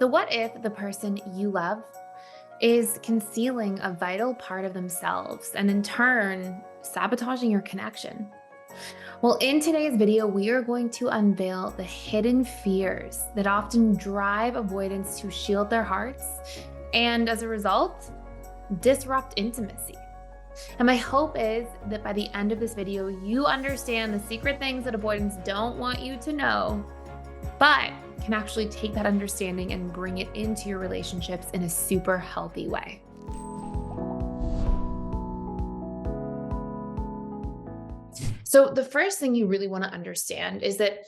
So, what if the person you love is concealing a vital part of themselves and in turn sabotaging your connection? Well, in today's video, we are going to unveil the hidden fears that often drive avoidants to shield their hearts and, as a result, disrupt intimacy. And my hope is that by the end of this video, you understand the secret things that avoidants don't want you to know, but can actually take that understanding and bring it into your relationships in a super healthy way. So, the first thing you really want to understand is that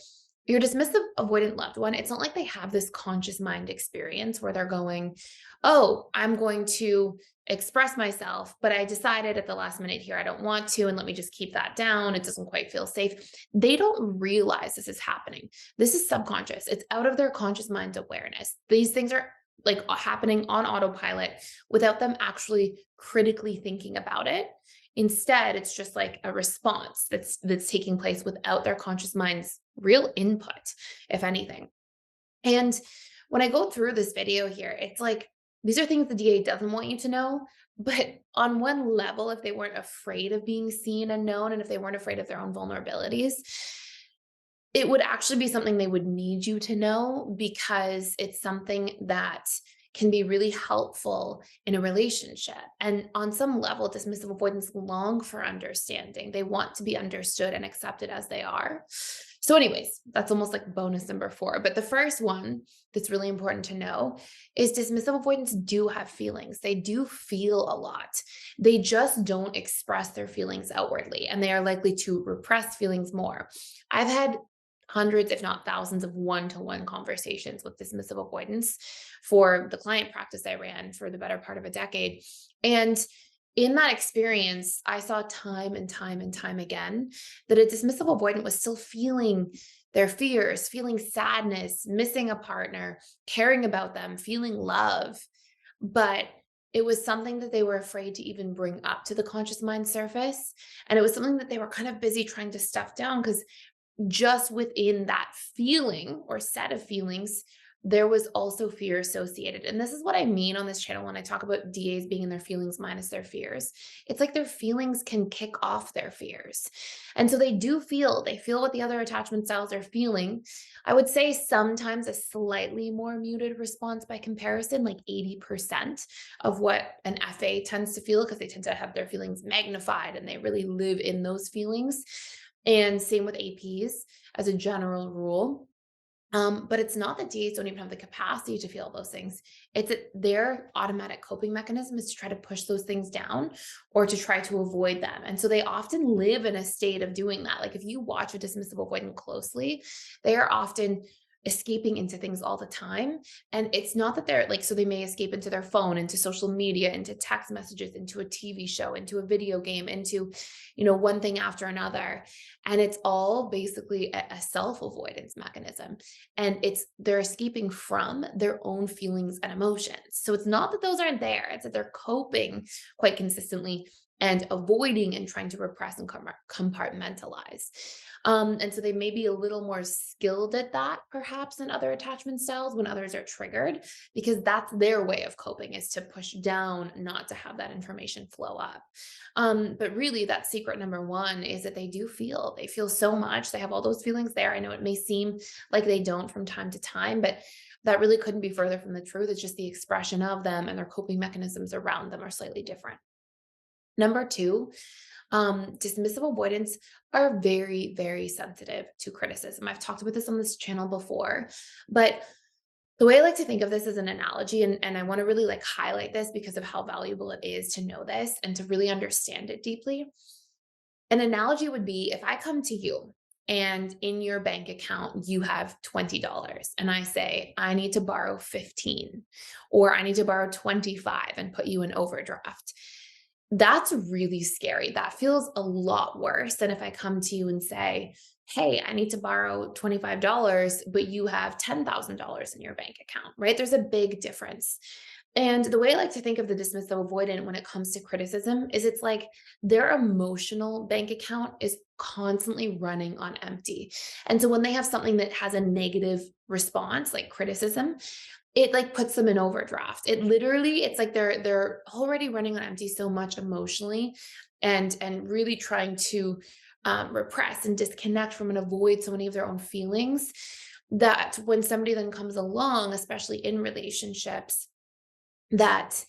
your dismissive avoidant loved one, it's not like they have this conscious mind experience where they're going, oh, I'm going to express myself, but I decided at the last minute here I don't want to, and let me just keep that down. It doesn't quite feel safe. They don't realize this is happening. This is subconscious, it's out of their conscious mind's awareness. These things are like happening on autopilot without them actually critically thinking about it. Instead, it's just like a response that's taking place without their conscious mind's real input, if anything. And when I go through this video here, it's like these are things the DA doesn't want you to know. But on one level, if they weren't afraid of being seen and known, and if they weren't afraid of their own vulnerabilities, it would actually be something they would need you to know because it's something that can be really helpful in a relationship. And on some level, dismissive avoidants long for understanding. They want to be understood and accepted as they are. So, anyways, that's almost like bonus number 4. But the first one that's really important to know is dismissive avoidants do have feelings. They do feel a lot. They just don't express their feelings outwardly, and they are likely to repress feelings more. I've had hundreds, if not thousands, of one-to-one conversations with dismissive avoidance for the client practice I ran for the better part of a decade. And in that experience, I saw time and time and time again that a dismissive avoidant was still feeling their fears, feeling sadness, missing a partner, caring about them, feeling love. But it was something that they were afraid to even bring up to the conscious mind surface. And it was something that they were kind of busy trying to stuff down because just within that feeling or set of feelings, there was also fear associated. And this is what I mean on this channel when I talk about DAs being in their feelings minus their fears. It's like their feelings can kick off their fears. And so they feel what the other attachment styles are feeling. I would say sometimes a slightly more muted response by comparison, like 80% of what an FA tends to feel, because they tend to have their feelings magnified and they really live in those feelings. And same with APs as a general rule. But it's not that DAs don't even have the capacity to feel those things. It's that their automatic coping mechanism is to try to push those things down or to try to avoid them. And so they often live in a state of doing that. Like if you watch a dismissive avoidant closely, they are often escaping into things all the time. And it's not that they're like, so they may escape into their phone, into social media, into text messages, into a TV show, into a video game, into, one thing after another. And it's all basically a self-avoidance mechanism. And they're escaping from their own feelings and emotions. So it's not that those aren't there, it's that they're coping quite consistently and avoiding and trying to repress and compartmentalize. And so they may be a little more skilled at that, perhaps, than other attachment styles when others are triggered, because that's their way of coping, is to push down, not to have that information flow up. But really, that secret number 1 is that they feel so much. They have all those feelings there. I know it may seem like they don't from time to time, but that really couldn't be further from the truth. It's just the expression of them and their coping mechanisms around them are slightly different. Number 2, dismissive avoidants are very, very sensitive to criticism. I've talked about this on this channel before, but the way I like to think of this as an analogy, and I want to really like highlight this because of how valuable it is to know this and to really understand it deeply. An analogy would be if I come to you and in your bank account, you have $20 and I say, I need to borrow 15, or I need to borrow 25 and put you in overdraft. That's really scary. That feels a lot worse than if I come to you and say, hey, I need to borrow $25, but you have $10,000 in your bank account, right? There's a big difference. And the way I like to think of the dismissive avoidant when it comes to criticism is it's like their emotional bank account is constantly running on empty. And so when they have something that has a negative response, like criticism, it like puts them in overdraft. It literally, it's like they're already running on empty so much emotionally, and really trying to repress and disconnect from and avoid so many of their own feelings, that when somebody then comes along, especially in relationships, that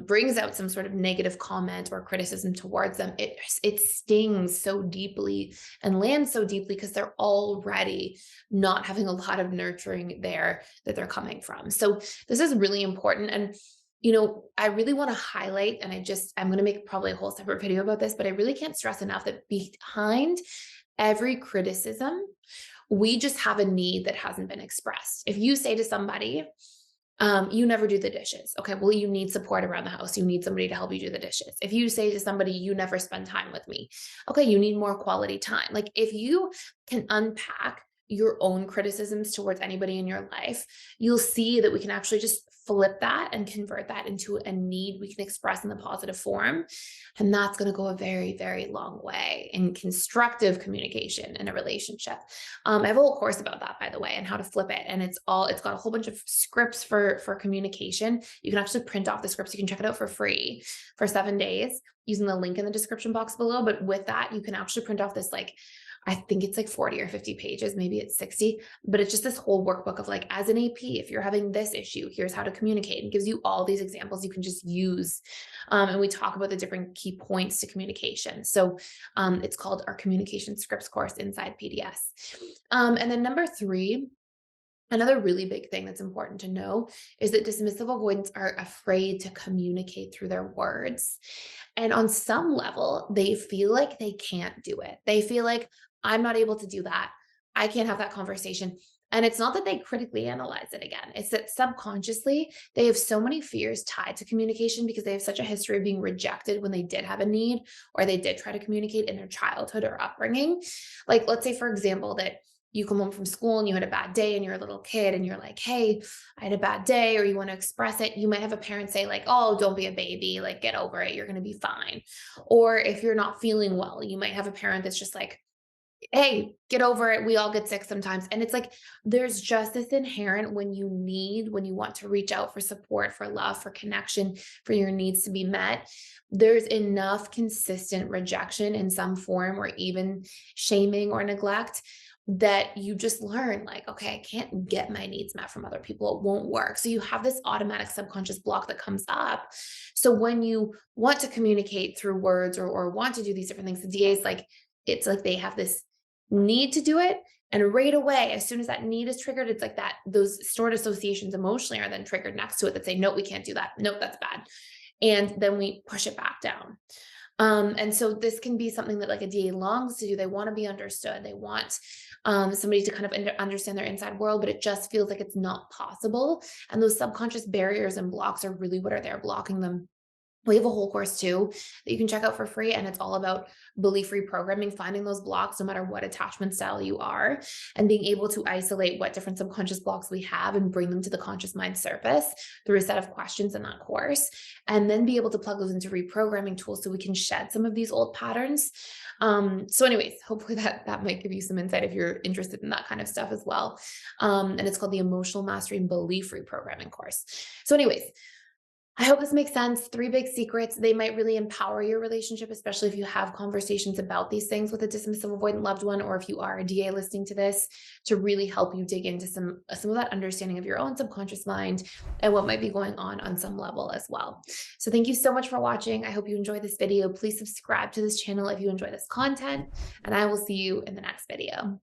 brings out some sort of negative comment or criticism towards them, it stings so deeply and lands so deeply because they're already not having a lot of nurturing there that they're coming from. So this is really important. And I really want to highlight, and I'm going to make probably a whole separate video about this, but I really can't stress enough that behind every criticism, we just have a need that hasn't been expressed. If you say to somebody, you never do the dishes. Okay, well, you need support around the house. You need somebody to help you do the dishes. If you say to somebody, you never spend time with me. Okay, you need more quality time. Like, if you can unpack your own criticisms towards anybody in your life, you'll see that we can actually just flip that and convert that into a need we can express in the positive form. And that's going to go a very, very long way in constructive communication in a relationship. I have a whole course about that, by the way, and how to flip it. And it's got a whole bunch of scripts for communication. You can actually print off the scripts. You can check it out for free for 7 days using the link in the description box below. But with that, you can actually print off this, like, I think it's like 40 or 50 pages, maybe it's 60, but it's just this whole workbook of, like, as an AP, if you're having this issue, here's how to communicate. It gives you all these examples you can just use. And we talk about the different key points to communication. So it's called our communication scripts course inside PDS. And then number 3, another really big thing that's important to know is that dismissive avoidants are afraid to communicate through their words. And on some level, they feel like they can't do it. They feel like, I'm not able to do that. I can't have that conversation. And it's not that they critically analyze it again. It's that subconsciously, they have so many fears tied to communication because they have such a history of being rejected when they did have a need or they did try to communicate in their childhood or upbringing. Like, let's say, for example, that you come home from school and you had a bad day and you're a little kid and you're like, hey, I had a bad day, or you want to express it. You might have a parent say, like, oh, don't be a baby, like, get over it. You're going to be fine. Or if you're not feeling well, you might have a parent that's just like, hey, get over it. We all get sick sometimes. And it's like, there's just this inherent, when you want to reach out for support, for love, for connection, for your needs to be met, there's enough consistent rejection in some form, or even shaming or neglect, that you just learn, like, okay, I can't get my needs met from other people. It won't work. So you have this automatic subconscious block that comes up. So when you want to communicate through words, or want to do these different things, the DA is like, it's like they have this need to do it. And right away, as soon as that need is triggered, it's like that those stored associations emotionally are then triggered next to it that say, no, we can't do that. Nope, that's bad. And then we push it back down. And so this can be something that, like, a DA longs to do. They want to be understood. They want somebody to kind of understand their inside world, but it just feels like it's not possible. And those subconscious barriers and blocks are really what are there blocking them. We have a whole course too that you can check out for free, and it's all about belief reprogramming, finding those blocks no matter what attachment style you are, and being able to isolate what different subconscious blocks we have and bring them to the conscious mind surface through a set of questions in that course, and then be able to plug those into reprogramming tools so we can shed some of these old patterns. So anyways, hopefully that might give you some insight if you're interested in that kind of stuff as well. And it's called the Emotional Mastery and Belief Reprogramming course. So anyways, I hope this makes sense. 3 big secrets. They might really empower your relationship, especially if you have conversations about these things with a dismissive avoidant loved one, or if you are a DA listening to this, to really help you dig into some of that understanding of your own subconscious mind and what might be going on some level as well. So thank you so much for watching. I hope you enjoyed this video. Please subscribe to this channel if you enjoy this content, and I will see you in the next video.